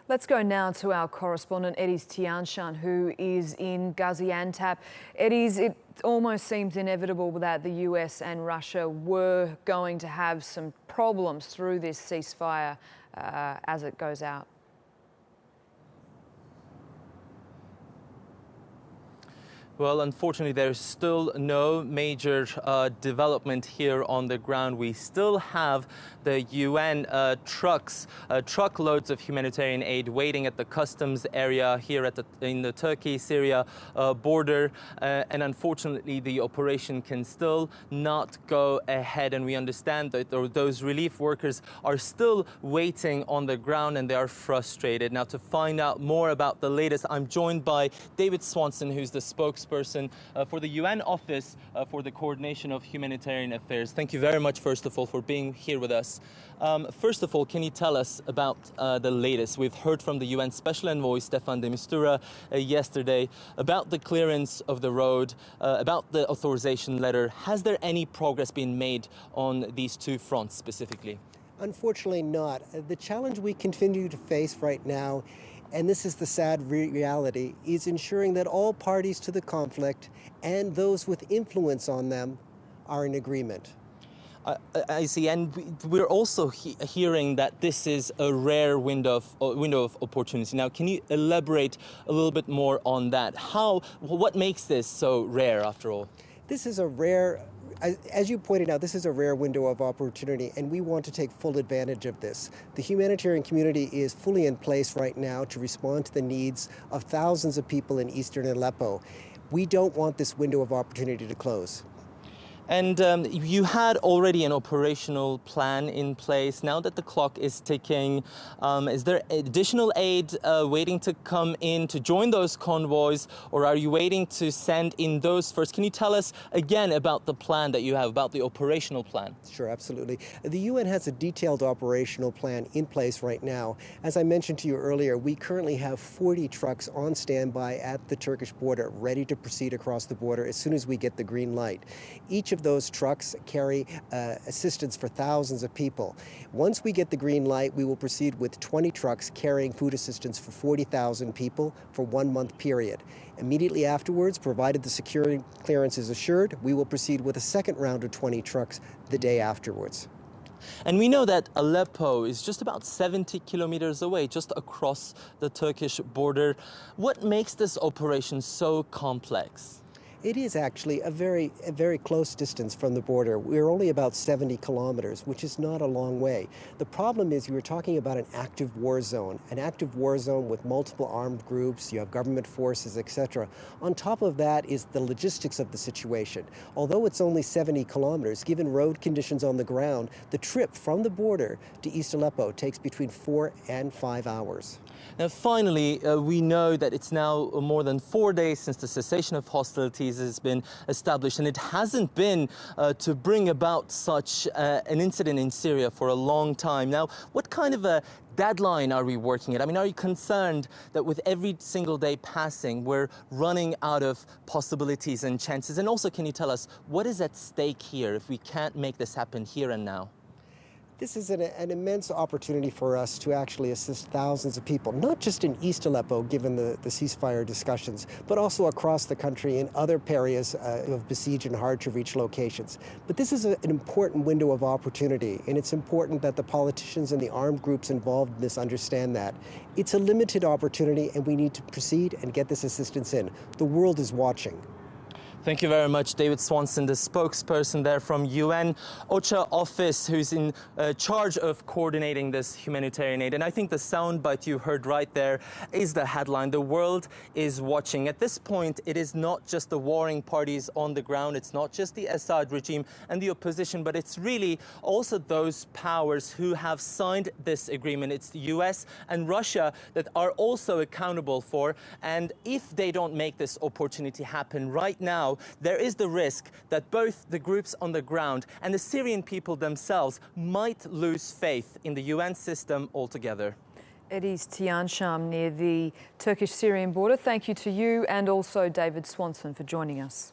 Let's go now to our correspondent, Eddie's Tianshan, who is in Gaziantep. Eddie's, it almost seems inevitable that the US and Russia were going to have some problems through this ceasefire as it goes out. Well, unfortunately, there's still no major development here on the ground. We still have the UN truckloads of humanitarian aid waiting at the customs area here in the Turkey-Syria border. And unfortunately, the operation can still not go ahead. And we understand that those relief workers are still waiting on the ground and they are frustrated. Now, to find out more about the latest, I'm joined by David Swanson, who's the spokesperson for the UN Office for the Coordination of Humanitarian Affairs. Thank you very much, first of all, for being here with us. First of all, can you tell us about the latest? We've heard from the UN Special Envoy, Staffan de Mistura, yesterday about the clearance of the road, about the authorization letter. Has there any progress been made on these two fronts specifically? Unfortunately not. The challenge we continue to face right now, and this is the sad reality, is ensuring that all parties to the conflict and those with influence on them are in agreement. I see, and we're also hearing that this is a rare window of opportunity. Now, can you elaborate a little bit more on that? What makes this so rare, after all? This is a rare, as you pointed out, this is a rare window of opportunity, and we want to take full advantage of this. The humanitarian community is fully in place right now to respond to the needs of thousands of people in eastern Aleppo. We don't want this window of opportunity to close. And you had already an operational plan in place. Now that the clock is ticking, is there additional aid waiting to come in to join those convoys, or are you waiting to send in those first? Can you tell us again about the plan that you have, about the operational plan? Sure, absolutely. The UN has a detailed operational plan in place right now. As I mentioned to you earlier, we currently have 40 trucks on standby at the Turkish border, ready to proceed across the border as soon as we get the green light. Each of those trucks carry assistance for thousands of people. Once we get the green light, we will proceed with 20 trucks carrying food assistance for 40,000 people for 1 month period. Immediately afterwards, provided the security clearance is assured, we will proceed with a second round of 20 trucks the day afterwards. And we know that Aleppo is just about 70 kilometers away, just across the Turkish border. What makes this operation so complex? It is actually a very close distance from the border. We're only about 70 kilometers, which is not a long way. The problem is you're talking about an active war zone with multiple armed groups, you have government forces, etc. On top of that is the logistics of the situation. Although it's only 70 kilometers, given road conditions on the ground, the trip from the border to East Aleppo takes between 4 and 5 hours. Now, finally, we know that it's now more than 4 days since the cessation of hostilities has been established, and it hasn't been to bring about such an incident in Syria for a long time. Now, what kind of a deadline are we working at? I mean, are you concerned that with every single day passing, we're running out of possibilities and chances? And also, can you tell us what is at stake here if we can't make this happen here and now? This is an immense opportunity for us to actually assist thousands of people, not just in East Aleppo, given the ceasefire discussions, but also across the country in other areas of besieged and hard-to-reach locations. But this is an important window of opportunity, and it's important that the politicians and the armed groups involved in this understand that. It's a limited opportunity, and we need to proceed and get this assistance in. The world is watching. Thank you very much, David Swanson, the spokesperson there from UN OCHA office, who's in charge of coordinating this humanitarian aid. And I think the soundbite you heard right there is the headline. The world is watching. At this point, it is not just the warring parties on the ground. It's not just the Assad regime and the opposition, but it's really also those powers who have signed this agreement. It's the US and Russia that are also accountable for. And if they don't make this opportunity happen right now, there is the risk that both the groups on the ground and the Syrian people themselves might lose faith in the UN system altogether. Eddie's Tianshan near the Turkish-Syrian border. Thank you to you and also David Swanson for joining us.